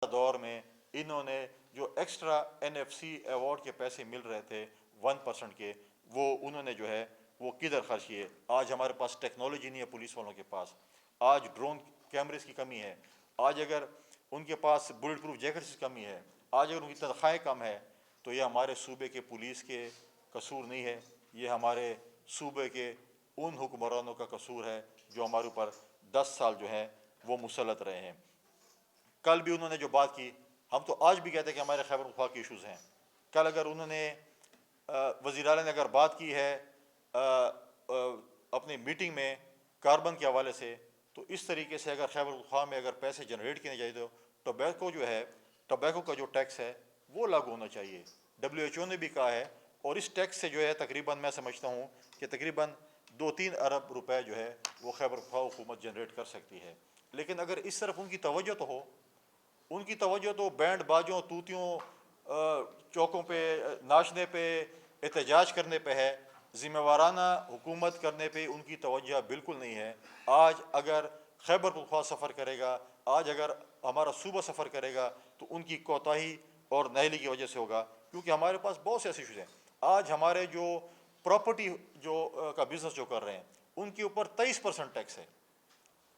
دور میں انہوں نے جو ایکسٹرا NFC ایوارڈ کے پیسے مل رہے تھے 1% کے، وہ انہوں نے جو ہے وہ کدھر خرچ کیے؟ آج ہمارے پاس ٹیکنالوجی نہیں ہے پولیس والوں کے پاس، آج ڈرون کیمریز کی کمی ہے، آج اگر ان کے پاس بلٹ پروف جیکٹس کی کمی ہے، آج اگر ان کی تنخواہیں کم ہے، تو یہ ہمارے صوبے کے پولیس کے قصور نہیں ہے، یہ ہمارے صوبے کے ان حکمرانوں کا قصور ہے جو ہمارے اوپر 10 سال جو ہیں وہ مسلط رہے ہیں۔ کل بھی انہوں نے جو بات کی، ہم تو آج بھی کہتے ہیں کہ ہمارے خیبر پختونخوا کے ایشوز ہیں۔ کل اگر انہوں نے وزیر اعلیٰ نے اگر بات کی ہے اپنی میٹنگ میں کاربن کے حوالے سے، تو اس طریقے سے اگر خیبر پختونخوا میں اگر پیسے جنریٹ کیے جائے تو ٹوبیکو کا جو ٹیکس ہے وہ لاگو ہونا چاہیے۔ WHO نے بھی کہا ہے، اور اس ٹیکس سے جو ہے تقریباً میں سمجھتا ہوں کہ تقریباً 2-3 ارب روپے جو ہے وہ خیبر پختونخوا حکومت جنریٹ کر سکتی ہے۔ لیکن اگر اس طرف ان کی توجہ تو ہو، ان کی توجہ تو بینڈ باجوں، توتیوں، چوکوں پہ ناچنے پہ، احتجاج کرنے پہ ہے، ذمہ وارانہ حکومت کرنے پہ ان کی توجہ بالکل نہیں ہے۔ آج اگر خیبر پختونخوا سفر کرے گا، آج اگر ہمارا صوبہ سفر کرے گا، تو ان کی کوتاہی اور نااہلی کی وجہ سے ہوگا، کیونکہ ہمارے پاس بہت سے ایسے ایشوز ہیں۔ آج ہمارے جو پراپرٹی کا بزنس جو کر رہے ہیں، ان کے اوپر 23% ٹیکس ہے۔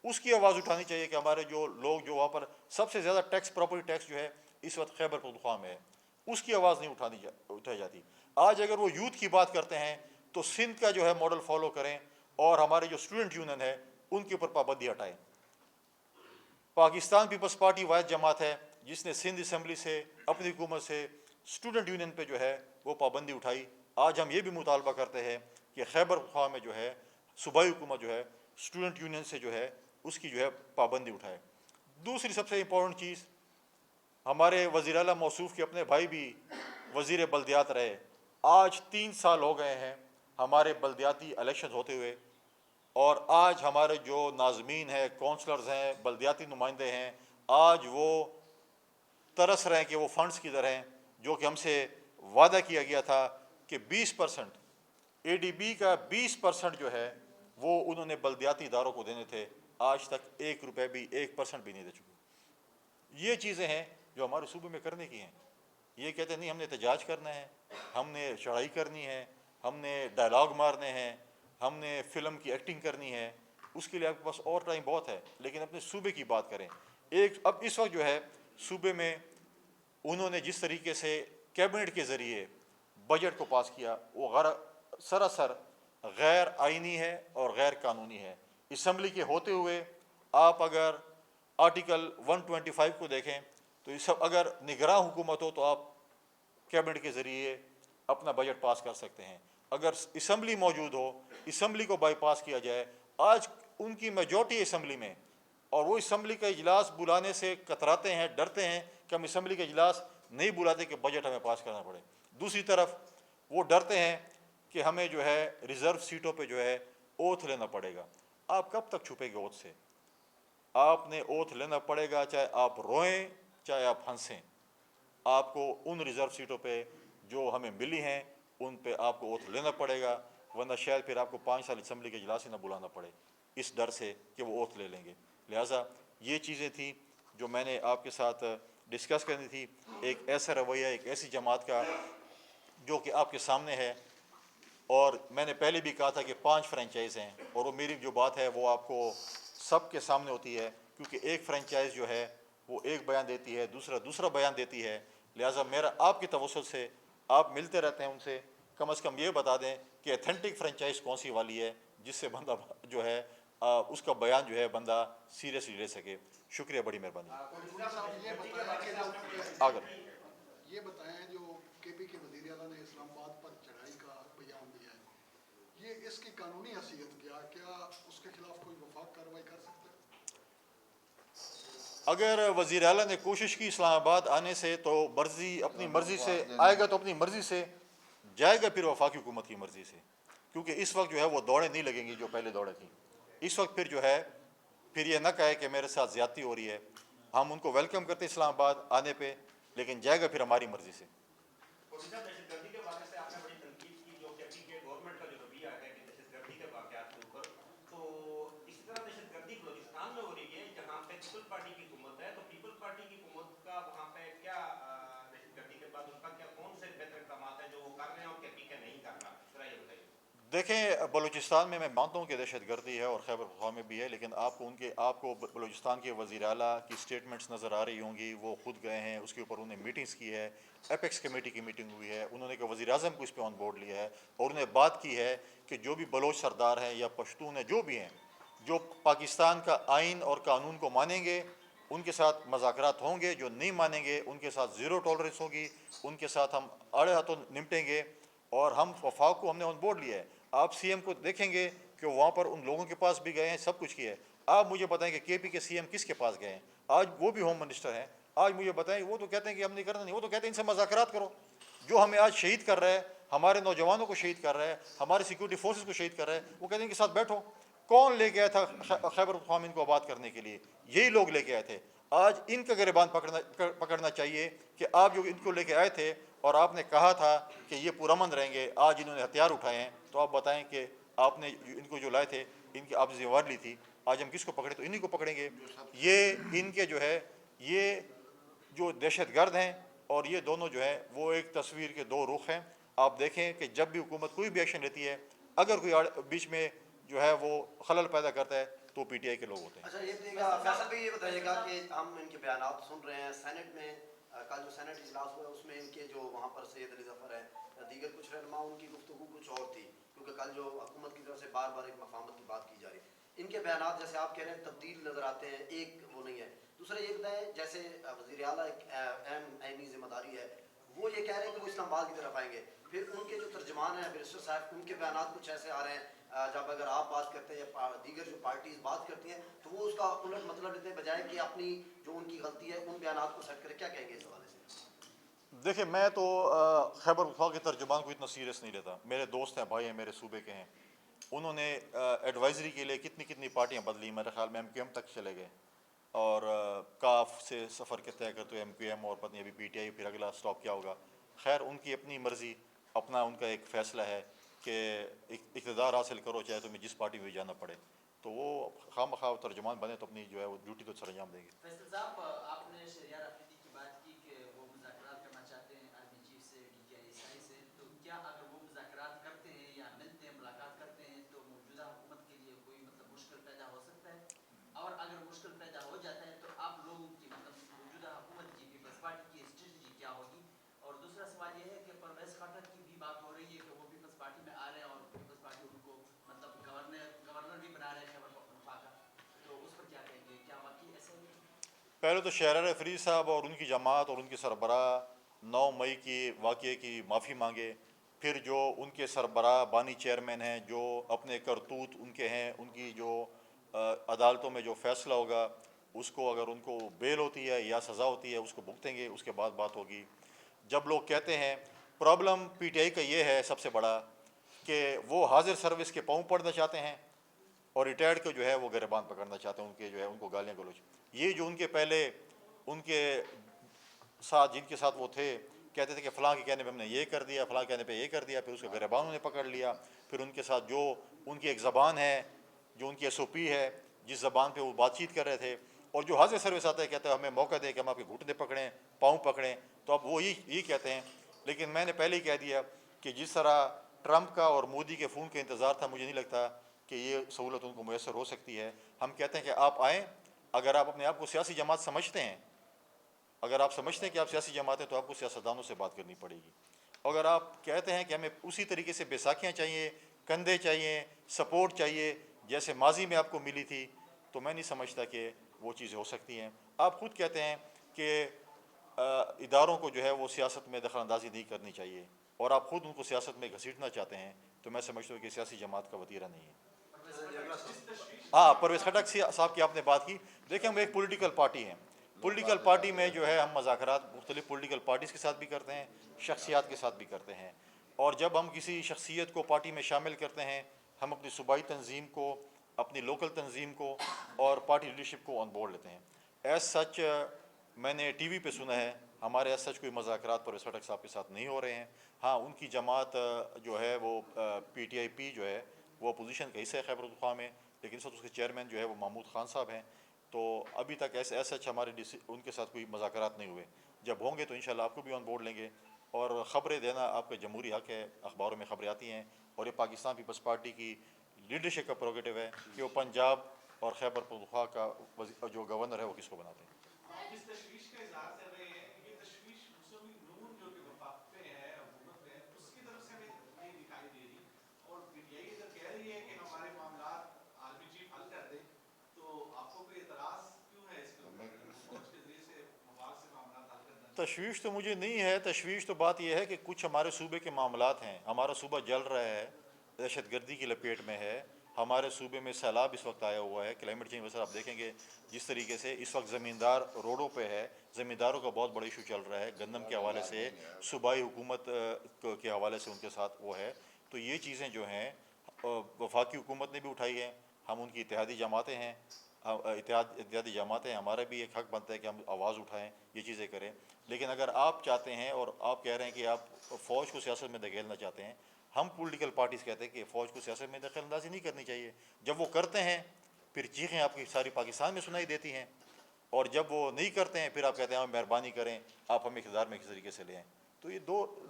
اس کی آواز اٹھانی چاہیے کہ ہمارے جو لوگ جو وہاں پر سب سے زیادہ ٹیکس، پراپرٹی ٹیکس جو ہے اس وقت خیبر پختونخوا میں ہے، اس کی آواز نہیں اٹھائی جاتی۔ آج اگر وہ یوتھ کی بات کرتے ہیں تو سندھ کا جو ہے ماڈل فالو کریں، اور ہمارے جو اسٹوڈنٹ یونین ہے ان کے اوپر پابندی ہٹائیں۔ پاکستان پیپلز پارٹی واحد جماعت ہے جس نے سندھ اسمبلی سے اپنی حکومت سے اسٹوڈنٹ یونین پہ جو ہے وہ پابندی اٹھائی۔ آج ہم یہ بھی مطالبہ کرتے ہیں کہ خیبر پختونخوا میں جو ہے صوبائی حکومت جو ہے اسٹوڈنٹ یونین سے جو ہے اس کی جو ہے پابندی اٹھائے۔ دوسری سب سے امپورٹنٹ چیز، ہمارے وزیر اعلیٰ موصوف کے اپنے بھائی بھی وزیر بلدیات رہے۔ آج 3 سال ہو گئے ہیں ہمارے بلدیاتی الیکشن ہوتے ہوئے، اور آج ہمارے جو ناظمین ہیں، کونسلرز ہیں، بلدیاتی نمائندے ہیں، آج وہ ترس رہے ہیں کہ وہ فنڈز کدھر ہیں، جو کہ ہم سے وعدہ کیا گیا تھا کہ 20% ADB کا 20% جو ہے وہ انہوں نے بلدیاتی اداروں کو دینے تھے۔ آج تک 1 روپے بھی، 1% بھی نہیں دے چکے۔ یہ چیزیں ہیں جو ہمارے صوبے میں کرنے کی ہیں۔ یہ کہتے ہیں نہیں ہم نے احتجاج کرنا ہے، ہم نے چڑھائی کرنی ہے، ہم نے ڈائلاگ مارنے ہیں، ہم نے فلم کی ایکٹنگ کرنی ہے، اس کے لیے آپ کے پاس اور ٹائم بہت ہے، لیکن اپنے صوبے کی بات کریں۔ اب اس وقت جو ہے صوبے میں انہوں نے جس طریقے سے کیبنٹ کے ذریعے بجٹ کو پاس کیا، وہ سراسر غیر آئینی ہے اور غیر قانونی ہے۔ اسمبلی کے ہوتے ہوئے آپ اگر آرٹیکل 125 کو دیکھیں تو اگر نگراں حکومت ہو تو آپ کیبنٹ کے ذریعے اپنا بجٹ پاس کر سکتے ہیں۔ اگر اسمبلی موجود ہو، اسمبلی کو بائی پاس کیا جائے، آج ان کی میجورٹی اسمبلی میں، اور وہ اسمبلی کا اجلاس بلانے سے کتراتے ہیں، ڈرتے ہیں کہ ہم اسمبلی کا اجلاس نہیں بلاتے کہ بجٹ ہمیں پاس کرنا پڑے۔ دوسری طرف وہ ڈرتے ہیں کہ ہمیں جو ہے ریزرو سیٹوں پہ جو ہے اوتھ لینا پڑے گا۔ آپ کب تک چھپے گے اوتھ سے؟ آپ نے اوتھ لینا پڑے گا، چاہے آپ روئیں چاہے آپ ہنسیں۔ آپ کو ان ریزرو سیٹوں پہ جو ہمیں ملی ہیں ان پہ آپ کو اوتھ لینا پڑے گا، ورنہ شاید پھر آپ کو 5 سال اسمبلی کے اجلاس ہی نہ بلانا پڑے، اس ڈر سے کہ وہ اوتھ لے لیں گے۔ لہٰذا یہ چیزیں تھیں جو میں نے آپ کے ساتھ ڈسکس کرنی تھی۔ ایک ایسا رویہ، ایک ایسی جماعت کا جو کہ آپ کے سامنے ہے، اور میں نے پہلے بھی کہا تھا کہ 5 فرنچائز ہیں، اور وہ میری جو بات ہے وہ آپ کو سب کے سامنے ہوتی ہے، کیونکہ ایک فرنچائز جو ہے وہ ایک بیان دیتی ہے، دوسرا بیان دیتی ہے۔ لہٰذا میرا آپ کی توسل سے، آپ ملتے رہتے ہیں ان سے، کم از کم یہ بتا دیں کہ ایتھینٹک فرنچائز کون سی والی ہے جس سے بندہ جو ہے اس کا بیان جو ہے بندہ سیریسلی لے سکے۔ شکریہ، بڑی مہربانی۔ آگر یہ بتائیں جو KP کے وزیر اعلیٰ نے اسلام آباد پر چڑھائی کا بیان دیا ہے، یہ اس کی قانونی حیثیت کیا اس کے خلاف کوئی وفاق کارروائی کر سکتا ہے؟ اگر وزیر اعلیٰ نے کوشش کی اسلام آباد آنے سے تو اپنی مرضی سے آئے گا، تو اپنی مرضی سے جائے گا، پھر وفاقی حکومت کی مرضی سے، کیونکہ اس وقت جو ہے وہ دوڑیں نہیں لگیں گی جو پہلے دوڑیں تھیں۔ اس وقت پھر جو ہے پھر یہ نہ کہے کہ میرے ساتھ زیادتی ہو رہی ہے۔ ہم ان کو ویلکم کرتے اسلام آباد آنے پہ، لیکن جائے گا پھر ہماری مرضی سے۔ دہشت گردی کے حوالے سے آپ نے بڑی تنقید کی، جو KP کے گورنمنٹ کا جو رویہ ہے کہ دہشت گردی کے واقعات کے اوپر، تو اسی طرح دہشت گردی بلوچستان میں ہو رہی ہے جہاں پہ پیپل پارٹی کی حکومت ہے، تو پیپل پارٹی کی حکومت کا دیکھیں بلوچستان میں مانتا ہوں کہ دہشت گردی ہے اور خیبر پختونخوا میں بھی ہے، لیکن آپ کو بلوچستان کے وزیر اعلیٰ کی سٹیٹمنٹس نظر آ رہی ہوں گی، وہ خود گئے ہیں، اس کے اوپر انہوں نے میٹنگز کی ہے، ایپیکس کمیٹی کی میٹنگ ہوئی ہے، انہوں نے کہ وزیر اعظم کو اس پہ آن بورڈ لیا ہے، اور انہوں نے بات کی ہے کہ جو بھی بلوچ سردار ہیں یا پشتون ہیں جو بھی ہیں، جو پاکستان کا آئین اور قانون کو مانیں گے ان کے ساتھ مذاکرات ہوں گے، جو نہیں مانیں گے ان کے ساتھ زیرو ٹالرنس ہوگی، ان کے ساتھ ہم آڑے ہاتھوں نمٹیں گے، اور ہم وفاق کو ہم نے آن بورڈ لیا ہے۔ آپ سی ایم کو دیکھیں گے کہ وہاں پر ان لوگوں کے پاس بھی گئے ہیں، سب کچھ کیا ہے۔ آپ مجھے بتائیں کہ کے پی کے سی ایم کس کے پاس گئے ہیں؟ آج وہ بھی ہوم منسٹر ہیں، آج مجھے بتائیں، وہ تو کہتے ہیں کہ ہم نہیں کرنا، نہیں، وہ تو کہتے ہیں ان سے مذاکرات کرو۔ جو ہمیں آج شہید کر رہا ہے، ہمارے نوجوانوں کو شہید کر رہا ہے، ہمارے سیکورٹی فورسز کو شہید کر رہا ہے، وہ کہتے ہیں ان کے ساتھ بیٹھو۔ کون لے کے آیا تھا خیبر پختونخوا ان کو آباد کرنے کے لیے؟ یہی لوگ لے کے آئے تھے۔ آج ان کا گریبان پکڑنا چاہیے کہ آپ جو ان کو لے کے آئے تھے اور آپ نے کہا تھا کہ یہ پرامن رہیں گے، آج انہوں نے ہتھیار اٹھائے ہیں، تو آپ بتائیں کہ آپ نے ان کو جو لائے تھے، ان کی آپ ذمہ داری لی تھی، آج ہم کس کو پکڑے؟ تو انہی کو پکڑیں گے۔ یہ ان کے جو ہے، یہ جو دہشت گرد ہیں اور یہ دونوں جو ہیں وہ ایک تصویر کے دو رخ ہیں۔ آپ دیکھیں کہ جب بھی حکومت کوئی بھی ایکشن لیتی ہے، اگر کوئی بیچ میں جو ہے وہ خلل پیدا کرتا ہے تو پی ٹی آئی کے لوگ ہوتے ہیں۔ اچھا یہ بتائیے گا فیصل بھائی، یہ بتائیے گا کہ ہم ان کے بیانات سن رہے ہیں سینٹ میں، کل جو سینٹ اجلاس ہوا ہے اس میں ان کے جو وہاں پر سید علی ظفر ہے، دیگر کچھ رہنما، ان کی گفتگو کچھ اور تھی، کیونکہ کل جو حکومت کی طرف سے بار بار ایک مفاہمت کی بات کی جا رہی ہے، ان کے بیانات جیسے آپ کہہ رہے ہیں تبدیل نظر آتے ہیں، ایک وہ نہیں ہے۔ دوسرا یہ بتائیں، جیسے وزیر اعلیٰ ایک اہم آئینی ذمہ داری ہے، وہ یہ کہہ رہے ہیں کہ وہ اسلام آباد کی طرف آئیں گے، پھر ان کے جو ترجمان ہیں بیرسٹر صاحب، ان کے بیانات کچھ ایسے آ رہے ہیں جب اگر آپ بات کرتے ہیں یا دیگر جو پارٹیز بات کرتی ہیں تو وہ اس کا الٹ مطلب لیتے ہیں، بجائے کہ اپنی جو ان کی غلطی ہے ان بیانات کو سیٹ کرے۔ کیا کہیں گے اس حوالے سے؟ دیکھیں میں تو خیبر پختونخوا کے ترجمان کو اتنا سیریس نہیں لیتا، میرے دوست ہیں، بھائی ہیں، میرے صوبے کے ہیں، انہوں نے ایڈوائزری کے لیے کتنی پارٹیاں بدلی، میرے خیال میں ایم کیو ایم تک چلے گئے، اور کاف سے سفر کے طے کرتے ایم کیو ایم، اور پتہ نہیں ابھی پی ٹی آئی، پھر اگلا سٹاپ کیا ہوگا۔ خیر ان کی اپنی مرضی، اپنا ان کا ایک فیصلہ ہے کہ اقتدار حاصل کرو چاہے تمہیں جس پارٹی میں بھی جانا پڑے، تو وہ خواہ مخواہ ترجمان بنے تو اپنی جو ہے وہ ڈیوٹی تو سر انجام دیں گے۔ فیصل صاحب، آپ نے شہریار آفریدی کی بات کی کہ وہ مذاکرات کرنا چاہتے ہیں آرمی چیف سے، D G I S I سے، تو کیا اگر وہ مذاکرات کرتے ہیں یا ملتے ہیں، ملاقات کرتے ہیں، تو موجودہ حکومت کے لیے کوئی مشکل پیدا ہو سکتا ہے؟ اور اگر مشکل پیدا ہو جاتا ہے تو آپ لوگوں کی موجودہ حکومت کی، پیپلز پارٹی کی اسٹریٹجی کیا ہوگی؟ اور دوسرا سوال یہ ہے کہ پرویز خٹک کی بھی بات ہو رہی ہے کہ وہ پیپلز پارٹی میں آ رہے ہیں اور پیپلز پارٹی ان کو گورنر بھی بنا رہے ہیں خیبر پختونخوا کا، تو اس پر کیا کہیں گے؟ کیا واقعی ایسا ہی ہے؟ پہلے تو شہریار آفریدی صاحب اور ان کی جماعت اور ان کے سربراہ 9 مئی کی واقعے کی معافی مانگے، پھر جو ان کے سربراہ بانی چیئرمین ہیں، جو اپنے کرتوت ان کے ہیں، ان کی جو عدالتوں میں جو فیصلہ ہوگا اس کو، اگر ان کو بیل ہوتی ہے یا سزا ہوتی ہے اس کو بھگتیں گے، اس کے بعد بات ہوگی۔ جب لوگ کہتے ہیں، پرابلم پی ٹی آئی کا یہ ہے سب سے بڑا کہ وہ حاضر سروس کے پاؤں پڑنا چاہتے ہیں اور ریٹائرڈ کو جو ہے وہ گریبان پکڑنا چاہتے ہیں، ان کے جو ہے ان کو گالیاں گلوچ۔ یہ جو ان کے پہلے ان کے ساتھ جن کے ساتھ وہ تھے، کہتے تھے کہ فلاں کے کہنے پہ ہم نے یہ کر دیا، فلاں کہنے پہ یہ کر دیا، پھر اس کو گریبانوں نے پکڑ لیا، پھر ان کے ساتھ جو ان کی ایک زبان ہے، جو ان کی ایس او پی ہے، جس زبان پہ وہ بات چیت کر رہے تھے، اور جو حاضر سروس آتا ہے کہتا ہے ہمیں موقع دے کہ ہم آپ کے گھٹنے پکڑیں، پاؤں پکڑیں، تو اب وہ یہی کہتے ہیں۔ لیکن میں نے پہلے ہی کہہ دیا کہ جس طرح ٹرمپ کا اور مودی کے فون کا انتظار تھا، مجھے نہیں لگتا کہ یہ سہولت ان کو میسر ہو سکتی ہے۔ ہم کہتے ہیں کہ آپ آئیں، اگر آپ اپنے آپ کو سیاسی جماعت سمجھتے ہیں، اگر آپ سمجھتے ہیں کہ آپ سیاسی جماعت ہیں تو آپ کو سیاستدانوں سے بات کرنی پڑے گی۔ اگر آپ کہتے ہیں کہ ہمیں اسی طریقے سے بیساکھیاں چاہیے، کندھے چاہیے، سپورٹ چاہیے جیسے ماضی میں آپ کو ملی تھی، تو میں نہیں سمجھتا کہ وہ چیزیں ہو سکتی ہیں۔ آپ خود کہتے ہیں کہ اداروں کو جو ہے وہ سیاست میں دخل اندازی نہیں کرنی چاہیے، اور آپ خود ان کو سیاست میں گھسیٹنا چاہتے ہیں، تو میں سمجھتا ہوں کہ سیاسی جماعت کا وتیرہ نہیں ہے۔ ہاں، پرویز خٹک صاحب کی آپ نے بات کی، دیکھیں ہم ایک پولیٹیکل پارٹی ہیں، پولیٹیکل پارٹی میں جو ہے ہم مذاکرات مختلف پولیٹیکل پارٹیز کے ساتھ بھی کرتے ہیں، شخصیات کے ساتھ بھی کرتے ہیں، اور جب ہم کسی شخصیت کو پارٹی میں شامل کرتے ہیں، ہم اپنی صوبائی تنظیم کو، اپنی لوکل تنظیم کو اور پارٹی لیڈرشپ کو آن بورڈ لیتے ہیں۔ ایز سچ میں نے ٹی وی پہ سنا ہے، ہمارے ایز سچ کوئی مذاکرات پرویز خٹک صاحب کے ساتھ نہیں ہو رہے ہیں۔ ہاں، ان کی جماعت جو ہے وہ پی ٹی آئی پی جو ہے وہ اپوزیشن کا حصہ ہے خیبر پختونخوا میں، لیکن اس وقت اس کے چیئرمین جو ہے وہ محمود خان صاحب ہیں، تو ابھی تک ایسے سچ ہمارے ان کے ساتھ کوئی مذاکرات نہیں ہوئے۔ جب ہوں گے تو انشاءاللہ آپ کو بھی آن بورڈ لیں گے، اور خبریں دینا آپ کا جمہوری حق ہے، اخباروں میں خبریں آتی ہیں، اور یہ پاکستان پیپلز پارٹی کی لیڈرشپ کا پروگیٹو ہے کہ وہ پنجاب اور خیبر پختونخوا کا جو گورنر ہے وہ کس کو بناتے ہیں۔ آپ اس تشویش کا اظہار کر رہے ہیں، یہ تشویش مسلم نون جو کہ وفاق پہ ہے، حکومت میں ہے، اس کی طرف سے ہمیں نہیں دکھائی دے رہی، اور پی ٹی آئی ادھر کہہ رہی ہے کہ ہمارے معاملات آرمی چیف حل کر دے، تو آپ کو کوئی اعتراض کیوں ہے اس کے اوپر؟ فوج کے ذریعے سے وفاق سے معاملات حل کرنا چاہیے۔ تشویش تو مجھے نہیں ہے، تشویش تو بات یہ ہے کہ کچھ ہمارے صوبے کے معاملات ہیں، ہمارا صوبہ جل رہا ہے، دہشت گردی کی لپیٹ میں ہے، ہمارے صوبے میں سیلاب اس وقت آیا ہوا ہے، کلائمیٹ چینج وجہ آپ دیکھیں گے جس طریقے سے اس وقت زمیندار روڈوں پہ ہے، زمینداروں کا بہت بڑا ایشو چل رہا ہے گندم کے حوالے سے، صوبائی حکومت کے حوالے سے ان کے ساتھ وہ ہے، تو یہ چیزیں جو ہیں وفاقی حکومت نے بھی اٹھائی ہیں، ہم ان کی اتحادی جماعتیں ہیں، اتحادی جماعتیں، ہمارا بھی ایک حق بنتا ہے کہ ہم آواز اٹھائیں، یہ چیزیں کریں، لیکن اگر آپ چاہتے ہیں اور آپ کہہ رہے ہیں کہ آپ فوج کو سیاست میں دھکیلنا چاہتے ہیں، ہم پولیٹیکل پارٹیز کہتے ہیں کہ فوج کو سیاست میں دخل اندازی نہیں کرنی چاہیے، جب وہ کرتے ہیں پھر چیخیں آپ کی ساری پاکستان میں سنائی دیتی ہیں، اور جب وہ نہیں کرتے ہیں پھر آپ کہتے ہیں ہم مہربانی کریں آپ ہمیں اقتدار میں کس طریقے سے لے آئیں، تو یہ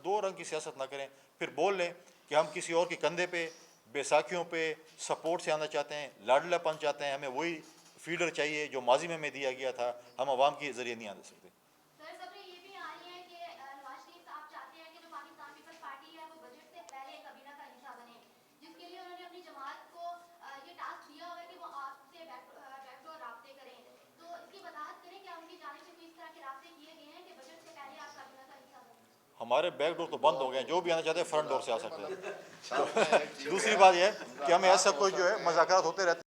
دو رنگ کی سیاست نہ کریں، پھر بول لیں کہ ہم کسی اور کے کندھے پہ بیساکھیوں پہ سپورٹ سے آنا چاہتے ہیں، لاڈلا پن چاہتے ہیں، ہمیں وہی فیڈر چاہیے جو ماضی میں ہمیں دیا گیا تھا، ہم عوام کے ذریعے نہیں آنے سکتے۔ سر خبریں یہ بھی آ رہی ہیں کہ نواز شریف صاحب چاہتے ہیں کہ جو پاکستان پیپلز پارٹی ہے وہ بجٹ سے پہلے کابینہ کا حصہ بنے، جس کے لیے انہوں نے اپنی جماعت کو یہ ٹاسک دیا ہوا ہے کہ وہ آپ سے بیک ڈور رابطے کریں، تو اس کی وضاحت کریں کہ ان کی جانب سے کوئی اس طرح کے رابطے کیے گئے ہیں کہ بجٹ سے پہلے آپ کابینہ کا حصہ بنیں؟ ہمارے بیک ڈور تو بند ہو گئے ہیں، جو بھی آنا چاہتے ہیں فرنٹ ڈور سے آ سکتے ہیں۔ دوسری بات یہ ہے کہ ہمیں ایسا کوئی جو ہے مذاکرات ہوتے رہتے ہیں۔